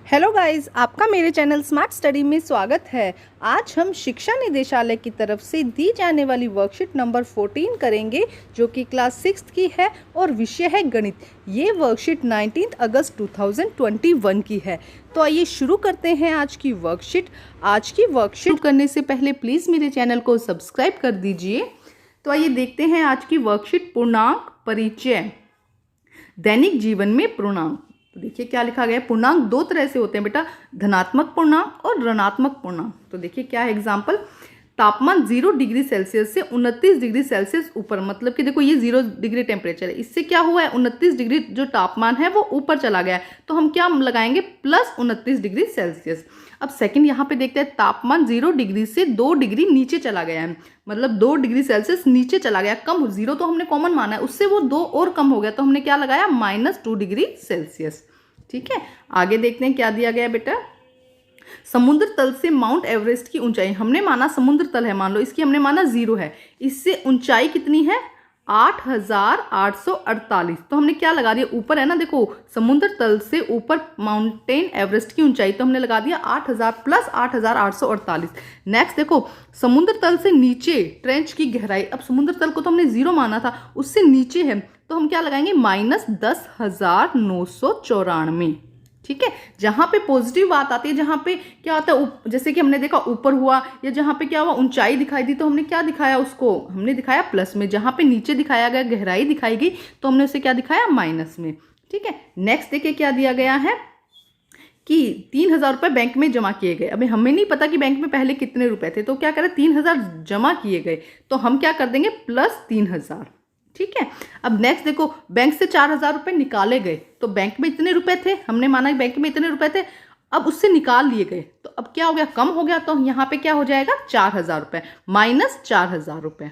Hello guys, आपका मेरे channel smart study में स्वागत है। आज हम शिक्षा निदेशालय की तरफ से दी जाने वाली वर्कशीट नंबर 14 करेंगे, जो कि क्लास 6 की है और विषय है गणित। ये वर्कशीट 19 अगस्त 2021 की है। तो आइए शुरू करते हैं आज की वर्कशीट। आज की वर्कशीट शुरू करने से पहले प्लीज़ मेरे चैनल को सब्सक्राइब कर दीजिए। तो आइए देखते हैं आज की वर्कशीट। पूर्णांक परिचय। दैनिक जीवन में पूर्णांक। तो देखिए क्या लिखा गया है। पूर्णांक दो तरह से होते हैं बेटा, धनात्मक पूर्णांक और ऋणात्मक पूर्णांक। तो देखिए क्या है एग्जाम्पल। तापमान 0 डिग्री सेल्सियस से 29 डिग्री सेल्सियस ऊपर, मतलब कि देखो ये 0 डिग्री टेम्परेचर है, इससे क्या हुआ है 29 डिग्री जो तापमान है वो ऊपर चला गया है, तो हम क्या लगाएंगे प्लस 29 डिग्री सेल्सियस। अब सेकंड यहाँ पे देखते हैं, तापमान 0 डिग्री से 2 डिग्री नीचे चला गया है, मतलब 2 डिग्री सेल्सियस नीचे चला गया। कम, 0 तो हमने कॉमन माना है, उससे वो 2 और कम हो गया, तो हमने क्या लगाया -2 डिग्री सेल्सियस। ठीक है, आगे देखते हैं क्या दिया गया बेटा। समुद्र तल से माउंट एवरेस्ट की ऊंचाई, हमने माना समुद्र तल है, मान लो इसकी हमने माना 0 है, इससे ऊंचाई कितनी है 8848। तो हमने क्या लगा दिया, ऊपर है ना, देखो समुद्र तल से ऊपर माउंटेन एवरेस्ट की ऊंचाई, तो हमने लगा दिया 8000 प्लस 8848। नेक्स्ट देखो, समुद्र तल से नीचे ट्रेंच की गहराई। अब समुद्र तल को तो हमने 0 माना था, उससे नीचे है, तो हम क्या लगाएंगे -10,994। ठीक है, जहां पे पॉजिटिव बात आती है, जहां पे क्या होता है, जैसे कि हमने देखा ऊपर हुआ, या जहां पे क्या हुआ ऊंचाई दिखाई दी, तो हमने क्या दिखाया, उसको हमने दिखाया प्लस में। जहां पे नीचे दिखाया गया गहराई दिखाई गई, तो हमने उसे क्या दिखाया माइनस में। ठीक है, नेक्स्ट देखिए क्या दिया गया है कि 3000 रुपये बैंक में जमा किए गए। अभी हमें नहीं पता कि बैंक में पहले कितने रुपए थे, तो क्या करें 3000 जमा किए गए, तो हम क्या कर देंगे प्लस 3000। ठीक है, अब नेक्स्ट देखो, बैंक से 4000 रुपये निकाले गए, तो बैंक में इतने रुपए थे, हमने माना कि बैंक में इतने रुपए थे, अब उससे निकाल लिए गए, तो अब क्या हो गया कम हो गया, तो यहाँ पे क्या हो जाएगा 4000 रुपये -4000 रुपये।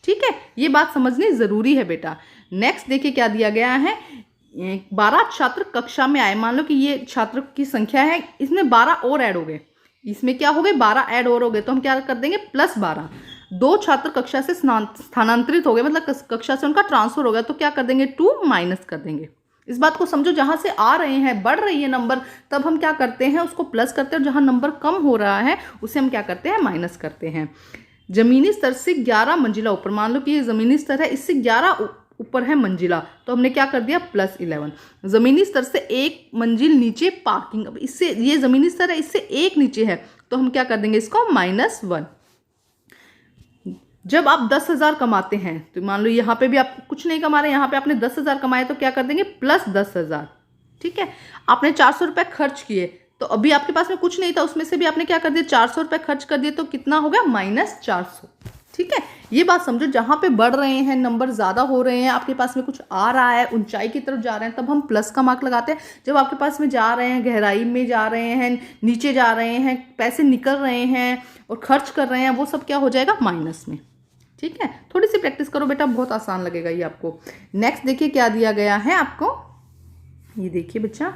ठीक है, ये बात समझनी जरूरी है बेटा। नेक्स्ट देखिए क्या दिया गया है। 12 छात्र कक्षा में आए, मान लो कि ये छात्र की संख्या है, इसमें 12 और ऐड हो गए, इसमें क्या हो गए 12 ऐड और हो गए, तो हम क्या कर देंगे +12। 2 छात्र कक्षा से स्थानांतरित हो गए, मतलब कक्षा से उनका ट्रांसफर हो गया, तो क्या कर देंगे 2 माइनस कर देंगे। इस बात को समझो, जहां से आ रहे हैं बढ़ रही है नंबर, तब हम क्या करते हैं उसको प्लस करते हैं, और जहां नंबर कम हो रहा है उसे हम क्या करते हैं माइनस करते हैं। जमीनी स्तर से 11 मंजिला ऊपर, मान लो कि ये जमीनी स्तर है, इससे 11 ऊपर है मंजिला, तो हमने क्या कर दिया +11। जमीनी स्तर से 1 मंजिल नीचे पार्किंग, अब इससे ये जमीनी स्तर है, इससे 1 नीचे है, तो हम क्या कर देंगे इसको -1। जब आप 10,000 कमाते हैं, तो मान लो यहाँ पे भी आप कुछ नहीं कमा रहे, यहाँ पे आपने 10,000 कमाए, तो क्या कर देंगे +10,000। ठीक है, आपने 400 रुपये खर्च किए, तो अभी आपके पास में कुछ नहीं था, उसमें से भी आपने क्या कर दिया 400 रुपये खर्च कर दिए, तो कितना हो गया -400। ठीक है, ये बात समझो, जहां पे बढ़ रहे हैं नंबर ज़्यादा हो रहे हैं, आपके पास में कुछ आ रहा है, ऊंचाई की तरफ जा रहे हैं, तब हम प्लस का मार्क लगाते हैं। जब आपके पास में जा रहे हैं, गहराई में जा रहे हैं, नीचे जा रहे हैं, पैसे निकल रहे हैं और खर्च कर रहे हैं, वो सब क्या हो जाएगा माइनस में। ठीक है, थोड़ी सी प्रैक्टिस करो बेटा, बहुत आसान लगेगा ये आपको। नेक्स्ट देखिए क्या दिया गया है आपको, ये देखिए बच्चा,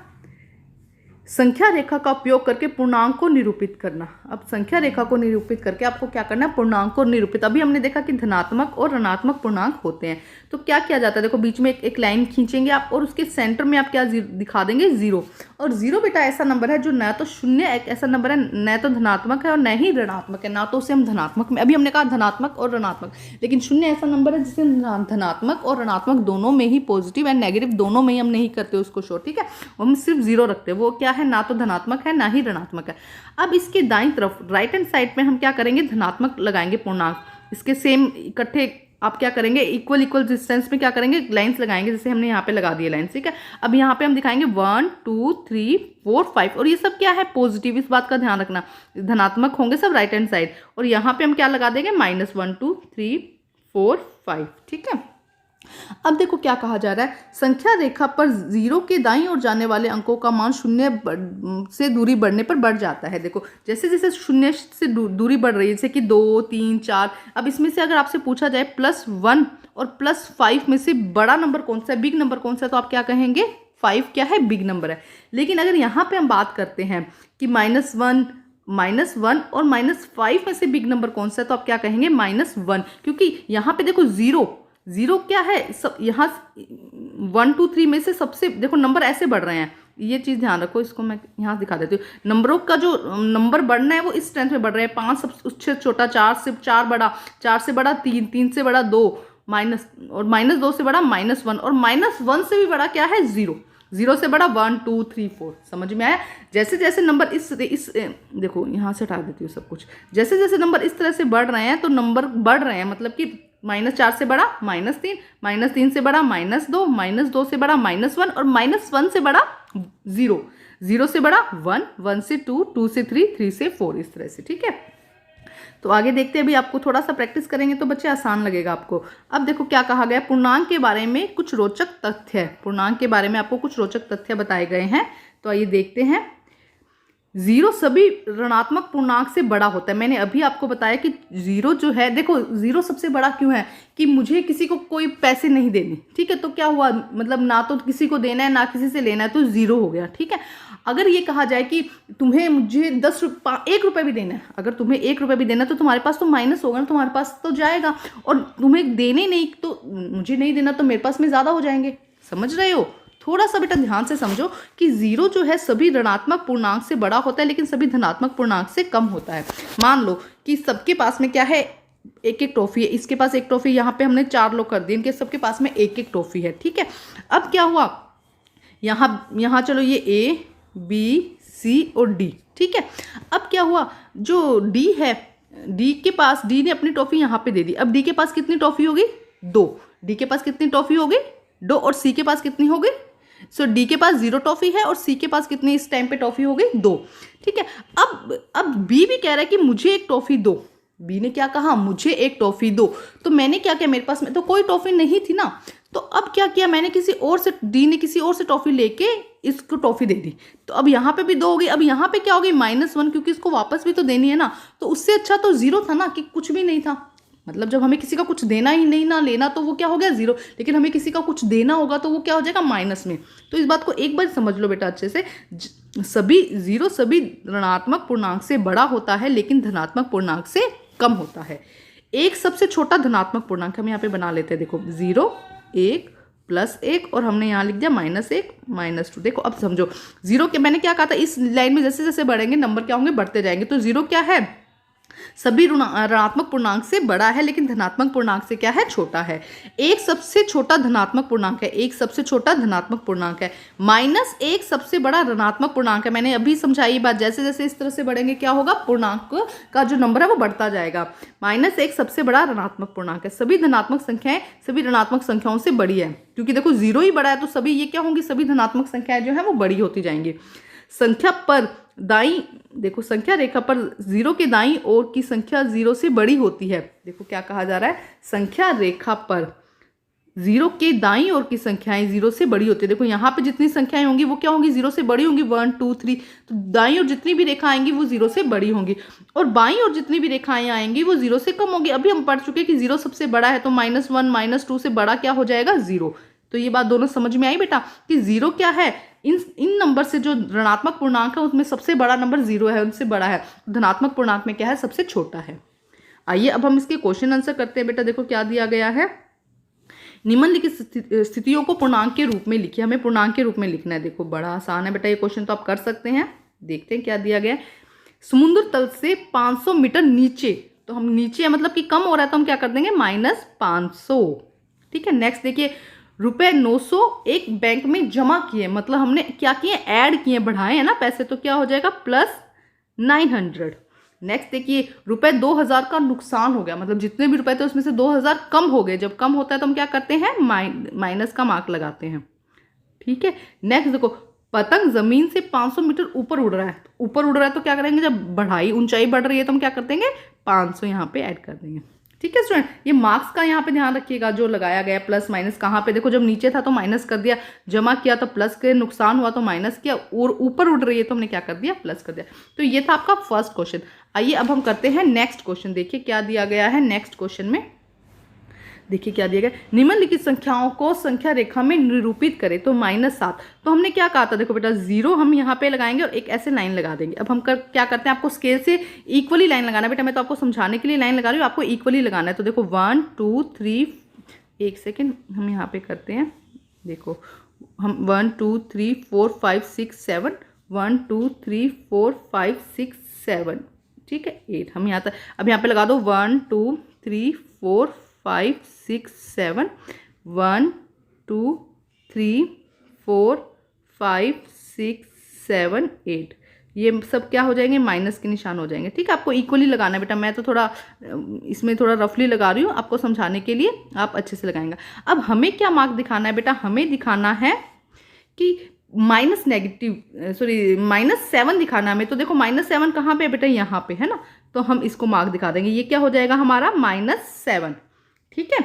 संख्या रेखा का उपयोग करके पूर्णांक को निरूपित करना। अब संख्या रेखा को निरूपित करके आपको क्या करना है, पूर्णांक को निरूपित। अभी हमने देखा कि धनात्मक और ऋणात्मक पूर्णांक होते हैं, तो क्या किया जाता है, देखो बीच में एक लाइन खींचेंगे आप, और उसके सेंटर में आप क्या दिखा देंगे 0। और 0 बेटा ऐसा नंबर है जो न तो शून्य, एक ऐसा नंबर है न तो धनात्मक है और न ही ऋणात्मक है, ना तो उसे हम धनात्मक में, अभी हमने कहा धनात्मक और ऋणात्मक, लेकिन शून्य ऐसा नंबर है जिसे धनात्मक और ऋणात्मक दोनों में ही, पॉजिटिव एंड नेगेटिव दोनों में ही हम नहीं करते उसको शो। ठीक है, हम सिर्फ 0 रखते हैं, वो क्या है ना तो धनात्मक है ना ही ऋणात्मक है। अब इसके दाईं तरफ राइट हैंड साइड में हम क्या करेंगे धनात्मक लगाएंगे पूर्णांक, इसके सेम इकट्ठे आप क्या करेंगे इक्वल डिस्टेंस में क्या करेंगे लाइंस लगाएंगे, जैसे हमने यहाँ पे लगा दिए लाइंस। ठीक है, अब यहाँ पे हम दिखाएंगे 1 2 3 4 5, और ये सब क्या है पॉजिटिव, इस बात का ध्यान रखना, धनात्मक होंगे सब राइट हैंड साइड, और यहाँ पे हम क्या लगा देंगे -1 2 3 4 5। ठीक है, अब देखो क्या कहा जा रहा है, संख्या रेखा पर 0 के दाईं ओर जाने वाले अंकों का मान 0 से दूरी बढ़ने पर बढ़ जाता है। देखो जैसे जैसे 0 से दूरी बढ़ रही है, जैसे कि 2 3 4, अब इसमें से अगर आपसे पूछा जाए +1 और +5 में से बड़ा नंबर कौन सा है, बिग नंबर कौन सा है, तो आप क्या कहेंगे 5 क्या है बिग नंबर है। लेकिन अगर यहाँ पे हम बात करते हैं कि -1 और -5 में से बिग नंबर कौन सा है, तो आप क्या कहेंगे -1, क्योंकि यहाँ पे देखो 0 क्या है, सब यहाँ 1 2 3 में से सबसे देखो नंबर ऐसे बढ़ रहे हैं, ये चीज़ ध्यान रखो, इसको मैं यहाँ दिखा देती हूँ। नंबरों का जो नंबर बढ़ना है वो इस स्ट्रेंथ में बढ़ रहे हैं। 5 सबसे छोटा, 4 से 4 बड़ा, 4 से बड़ा 3, 3 से बड़ा 2, माइनस, और -2 से बड़ा -1, और -1 से भी बड़ा क्या है 0, 0 से बड़ा 1 2 3 4। समझ में आया? जैसे जैसे नंबर इस देखो यहाँ से हटा देती हूँ सब कुछ। जैसे जैसे नंबर इस तरह से बढ़ रहे हैं तो नंबर बढ़ रहे हैं, मतलब कि -4 से बड़ा -3, -3 से बड़ा -2, -2 से बड़ा -1, और -1 से बड़ा 0, 0 से बड़ा 1, 1 से 2, 2 से 3, 3 से 4, इस तरह से। ठीक है, तो आगे देखते हैं। अभी आपको थोड़ा सा प्रैक्टिस करेंगे तो बच्चे आसान लगेगा आपको। अब देखो क्या कहा गया, पूर्णांक के बारे में कुछ रोचक तथ्य है। पूर्णांक के बारे में आपको कुछ रोचक तथ्य बताए गए हैं, तो आइए देखते हैं। 0 सभी ऋणात्मक पूर्णांक से बड़ा होता है। मैंने अभी आपको बताया कि 0 जो है, देखो 0 सबसे बड़ा क्यों है कि मुझे किसी को कोई पैसे नहीं देने, ठीक है, तो क्या हुआ, मतलब ना तो किसी को देना है ना किसी से लेना है, तो 0 हो गया। ठीक है, अगर ये कहा जाए कि तुम्हें मुझे 1 रुपये भी देना है, अगर तुम्हें 1 रुपये भी देना है तो तुम्हारे पास तो माइनस होगा ना, तुम्हारे पास तो जाएगा, और तुम्हें देने नहीं, तो मुझे नहीं देना तो मेरे पास में ज़्यादा हो जाएंगे। समझ रहे हो? थोड़ा सा बेटा ध्यान से समझो कि 0 जो है सभी ऋणात्मक पूर्णांक से बड़ा होता है लेकिन सभी धनात्मक पूर्णांक से कम होता है। मान लो कि सबके पास में क्या है, एक एक टॉफी है, इसके पास एक टॉफी, यहाँ पे हमने 4 लोग कर दिए, इनके सबके पास में एक एक टॉफी है। ठीक है, अब क्या हुआ, यहाँ चलो ये A B C और D, ठीक है। अब क्या हुआ, जो D है, D के पास, D ने अपनी टॉफी यहाँ पे दे दी। अब D के पास कितनी टॉफी होगी, 2। D के पास कितनी टॉफी होगी, 2, और C के पास कितनी होगी, सो D के पास 0 टॉफी है और C के पास कितनी इस टाइम पे टॉफी हो गई, 2। ठीक है, अब B भी कह रहा है कि मुझे एक टॉफी दो। B ने क्या कहा, मुझे एक टॉफी दो। तो मैंने क्या किया, मेरे पास में तो कोई टॉफी नहीं थी ना, तो अब क्या किया मैंने, किसी और से, D ने किसी और से टॉफी लेके इसको टॉफी दे दी। तो अब यहाँ पे भी 2 हो गई। अब यहाँ पे क्या होगी, -1, क्योंकि इसको वापस भी तो देनी है ना। तो उससे अच्छा तो 0 था ना, कि कुछ भी नहीं था। मतलब जब हमें किसी का कुछ देना ही नहीं ना लेना, तो वो क्या हो गया 0, लेकिन हमें किसी का कुछ देना होगा तो वो क्या हो जाएगा माइनस में। तो इस बात को एक बार समझ लो बेटा अच्छे से, सभी 0 सभी ऋणात्मक पूर्णांक से बड़ा होता है लेकिन धनात्मक पूर्णांक से कम होता है। एक सबसे छोटा धनात्मक पूर्णांक हम यहाँ पे बना लेते हैं। देखो 0, 1, +1, और हमने यहाँ लिख दिया -1, -2। देखो अब समझो, 0 के मैंने क्या कहा था, इस लाइन में जैसे जैसे बढ़ेंगे नंबर क्या होंगे, बढ़ते जाएंगे। तो 0 क्या है, सभी ऋणात्मक पूर्णांक से बड़ा है लेकिन धनात्मक पूर्णांक से क्या है, छोटा है। एक सबसे छोटा धनात्मक पूर्णांक है, एक सबसे छोटा धनात्मक पूर्णांक है। -1 सबसे बड़ा ऋणात्मक पूर्णांक है। मैंने अभी समझाई बात, जैसे जैसे इस तरह से बढ़ेंगे क्या होगा, पूर्णांक का जो नंबर है वो बढ़ता जाएगा। -1 सबसे बड़ा ऋणात्मक पूर्णांक है। सभी धनात्मक संख्याएं सभी ऋणात्मक संख्याओं से बड़ी है, क्योंकि देखो 0 ही बड़ा है तो सभी ये क्या होंगी, सभी धनात्मक संख्याएं जो है वो बड़ी होती जाएंगी। संख्या पर दाई, देखो संख्या रेखा पर 0 के दाईं ओर की संख्या 0 से बड़ी होती है। देखो क्या कहा जा रहा है, संख्या रेखा पर 0 के दाईं ओर की संख्याएं 0 से बड़ी होती है। देखो यहाँ पे जितनी संख्याएं होंगी वो क्या होंगी, 0 से बड़ी होंगी, 1 2 3। तो दाईं ओर जितनी भी रेखा आएंगी वो 0 से बड़ी होंगी, और बाईं ओर जितनी भी रेखाएं आएंगी वो 0 से कम होंगी। अभी हम पढ़ चुके कि 0 सबसे बड़ा है, तो -1 -2 से बड़ा क्या हो जाएगा, 0। तो ये बात दोनों समझ में आई बेटा कि 0 क्या है, इन नंबर से जो ऋणात्मक पूर्णांक है उसमें सबसे बड़ा नंबर 0 है, उनसे बड़ा है। धनात्मक पूर्णांक में क्या है, सबसे छोटा है। आइए अब हम इसके क्वेश्चन आंसर करते हैं। बेटा देखो क्या दिया गया है, निम्नलिखित स्थितियों को पूर्णांक के रूप में लिखिए। हमें पूर्णांक के रूप में लिखना है। देखो बड़ा आसान है बेटा ये क्वेश्चन, तो आप कर सकते हैं। देखते हैं क्या दिया गया है। समुद्र तल से 500 मीटर नीचे, तो हम नीचे है मतलब कि कम हो रहा है तो हम क्या कर देंगे, -500। ठीक है, नेक्स्ट देखिए, ₹900 एक बैंक में जमा किए, मतलब हमने क्या किए, ऐड किए, बढ़ाए हैं ना पैसे, तो क्या हो जाएगा +900। नेक्स्ट देखिए, ₹2000 का नुकसान हो गया, मतलब जितने भी रुपए थे उसमें से 2000 कम हो गए। जब कम होता है तो हम क्या करते हैं, माइनस का मार्क लगाते हैं। ठीक है, नेक्स्ट देखो, पतंग जमीन से 500 मीटर ऊपर उड़ रहा है। ऊपर उड़ रहा है तो क्या करेंगे, जब बढ़ाई ऊंचाई बढ़ रही है तो हम क्या कर देंगे, 500 यहाँ पे ऐड कर देंगे। ठीक है स्टूडेंट, ये मार्क्स का यहाँ पे ध्यान रखिएगा, जो लगाया गया प्लस माइनस कहाँ पे, देखो जब नीचे था तो माइनस कर दिया, जमा किया तो प्लस के, नुकसान हुआ तो माइनस किया, और ऊपर उड़ रही है तो हमने क्या कर दिया, प्लस कर दिया। तो ये था आपका फर्स्ट क्वेश्चन। आइए अब हम करते हैं नेक्स्ट क्वेश्चन। देखिए क्या दिया गया है नेक्स्ट क्वेश्चन में। देखिए क्या दिया गया, निम्नलिखित संख्याओं को संख्या रेखा में निरूपित करें। तो -7, तो हमने क्या कहा था, देखो बेटा 0 हम यहाँ पे लगाएंगे और एक ऐसे लाइन लगा देंगे। अब हम क्या करते हैं, आपको स्केल से इक्वली लाइन लगाना है। बेटा मैं तो आपको समझाने के लिए लाइन लगा रही हूँ, आपको इक्वली लगाना है। तो देखो 1 2 3, एक सेकेंड हम यहाँ पे करते हैं। देखो हम 1 2 3 4 5 6 7, 1 2 3 4 5 6 7, ठीक है 8। हम यहाँ तक, अब यहाँ पे लगा दो 1 2 3 4 5 6 7, 1 2 3 4 5 6 7 8। ये सब क्या हो जाएंगे, माइनस के निशान हो जाएंगे। ठीक है, आपको इक्वली लगाना है बेटा, मैं तो थोड़ा इसमें थोड़ा रफली लगा रही हूँ आपको समझाने के लिए, आप अच्छे से लगाएंगे। अब हमें क्या मार्क दिखाना है बेटा, हमें दिखाना है कि माइनस नेगेटिव सॉरी -7 दिखाना है हमें। तो देखो -7 कहाँ पे बेटा, यहाँ पे है ना, तो हम इसको मार्क दिखा देंगे। ये क्या हो जाएगा हमारा -7। ठीक है,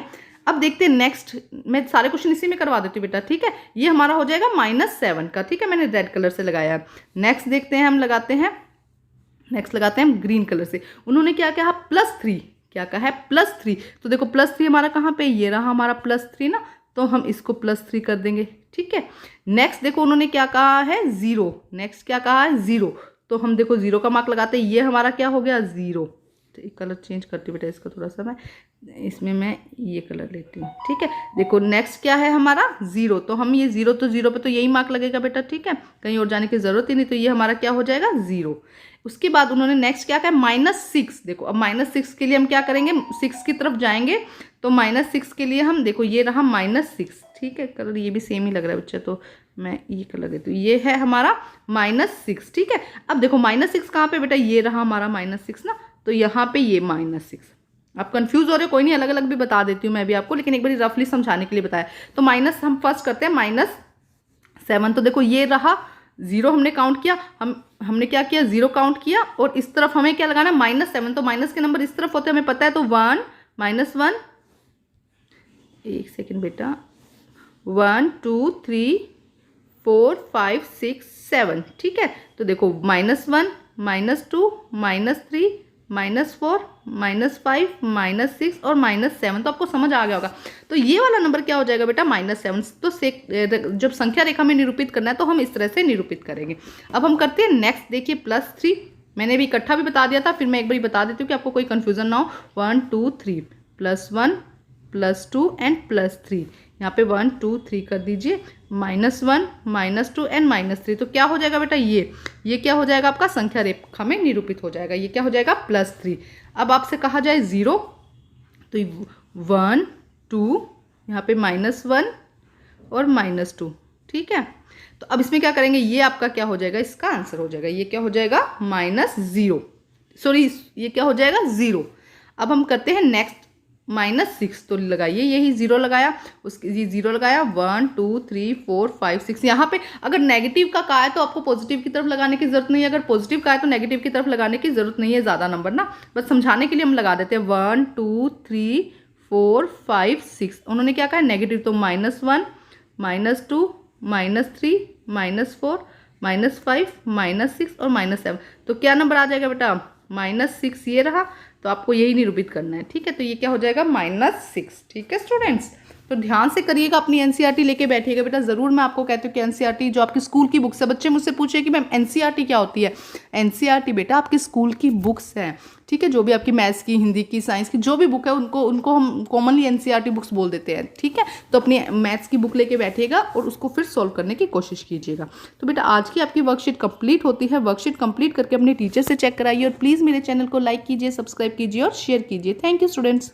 अब देखते हैं नेक्स्ट, मैं सारे क्वेश्चन इसी में करवा देती हूँ बेटा। ठीक है, ये हमारा हो जाएगा -7 का। ठीक है, मैंने रेड कलर से लगाया है। नेक्स्ट देखते हैं, हम लगाते हैं, नेक्स्ट लगाते हैं हम ग्रीन कलर से। उन्होंने क्या कहा, +3, क्या कहा है +3। तो देखो +3 हमारा कहाँ पे, ये रहा हमारा +3 ना, तो हम इसको +3 कर देंगे। ठीक है, नेक्स्ट देखो उन्होंने क्या कहा है 0, नेक्स्ट क्या कहा है 0, तो हम देखो 0 का मार्क लगाते हैं। ये हमारा क्या हो गया 0। तो एक कलर चेंज करती हूँ बेटा इसका थोड़ा सा, मैं इसमें मैं ये कलर लेती हूँ। ठीक है, देखो नेक्स्ट क्या है हमारा 0, तो हम ये 0, तो 0 पे तो यही मार्क लगेगा बेटा। ठीक है, कहीं और जाने की जरूरत ही नहीं, तो ये हमारा क्या हो जाएगा 0। उसके बाद उन्होंने नेक्स्ट क्या कहा -6। देखो अब -6 के लिए हम क्या करेंगे, 6 की तरफ जाएंगे, तो -6 के लिए हम देखो ये रहा -6। ठीक है, कलर ये भी सेम ही लग रहा है बच्चा, तो मैं ये कलर देती हूँ, ये है हमारा -6। ठीक है, अब देखो -6 कहाँ पे बेटा, ये रहा हमारा -6 ना, तो यहाँ पे ये -6। आप कंफ्यूज हो रहे हो, कोई नहीं, अलग अलग भी बता देती हूँ मैं भी आपको, लेकिन एक बार रफली समझाने के लिए बताया। तो माइनस हम फर्स्ट करते हैं -7। तो देखो ये रहा 0, हमने काउंट किया, हमने क्या किया 0 काउंट किया, और इस तरफ हमें क्या लगाना -7। तो माइनस के नंबर इस तरफ होते हैं हमें पता है, तो 1 -1, एक सेकेंड बेटा, 1 2 3 4 5 6 7। ठीक है, तो देखो -1 -2 -3 -4 -5 -6 और -7। तो आपको समझ आ गया होगा। तो ये वाला नंबर क्या हो जाएगा बेटा -7। तो जब संख्या रेखा में निरूपित करना है तो हम इस तरह से निरूपित करेंगे। अब हम करते हैं नेक्स्ट, देखिए +3, मैंने भी इकट्ठा भी बता दिया था, फिर मैं एक बार बता देती हूँ कि आपको कोई कन्फ्यूजन ना हो। 1 2 3 +1 +2 एंड +3, यहाँ पे 1 2 3 कर दीजिए, -1 -2 एंड -3। तो क्या हो जाएगा बेटा, ये क्या हो जाएगा आपका संख्या रेखा में निरूपित हो जाएगा। ये क्या हो जाएगा +3। अब आपसे कहा जाए 0, तो 1 2, यहाँ पे -1 और -2। ठीक है, तो अब इसमें क्या करेंगे, ये आपका क्या हो जाएगा, इसका आंसर हो जाएगा, ये क्या हो जाएगा -0, सॉरी ये क्या हो जाएगा 0। अब हम करते हैं नेक्स्ट, -6, तो लगाइए यही 0 लगाया, उसके ये 0 लगाया, 1 2 3 4 5 6। यहाँ पे अगर नेगेटिव का कहा है तो आपको पॉजिटिव की तरफ लगाने की जरूरत नहीं है, अगर पॉजिटिव का है तो नेगेटिव की तरफ लगाने की जरूरत नहीं है, ज़्यादा नंबर ना, बस समझाने के लिए हम लगा देते हैं। 1 2 3 4 5 6, उन्होंने क्या कहा नेगेटिव, तो -1 -2 -3 -4 -5 -6 और -7। तो क्या नंबर आ जाएगा बेटा -6, ये रहा। तो आपको यही निरूपित करना है। ठीक है, तो ये क्या हो जाएगा -6। ठीक है स्टूडेंट्स, तो ध्यान से करिएगा, अपनी एनसीईआरटी लेके बैठिएगा बेटा। ज़रूर मैं आपको कहती हूँ कि एनसीईआरटी जो आपकी स्कूल की बुक्स है, बच्चे मुझसे पूछे कि मैम एनसीईआरटी क्या होती है। एनसीईआरटी बेटा आपकी स्कूल की बुक्स हैं। ठीक है, जो भी आपकी मैथ्स की, हिंदी की, साइंस की जो भी बुक है, उनको हम कॉमनली एनसीईआरटी बुक्स बोल देते हैं। ठीक है, तो अपनी मैथ्स की बुक लेके बैठिएगा और उसको फिर सॉल्व करने की कोशिश कीजिएगा। तो बेटा आज की आपकी वर्कशीट कंप्लीट होती है। वर्कशीट कंप्लीट करके अपने टीचर से चेक कराइए, और प्लीज़ मेरे चैनल को लाइक कीजिए, सब्सक्राइब कीजिए और शेयर कीजिए। Thank you students.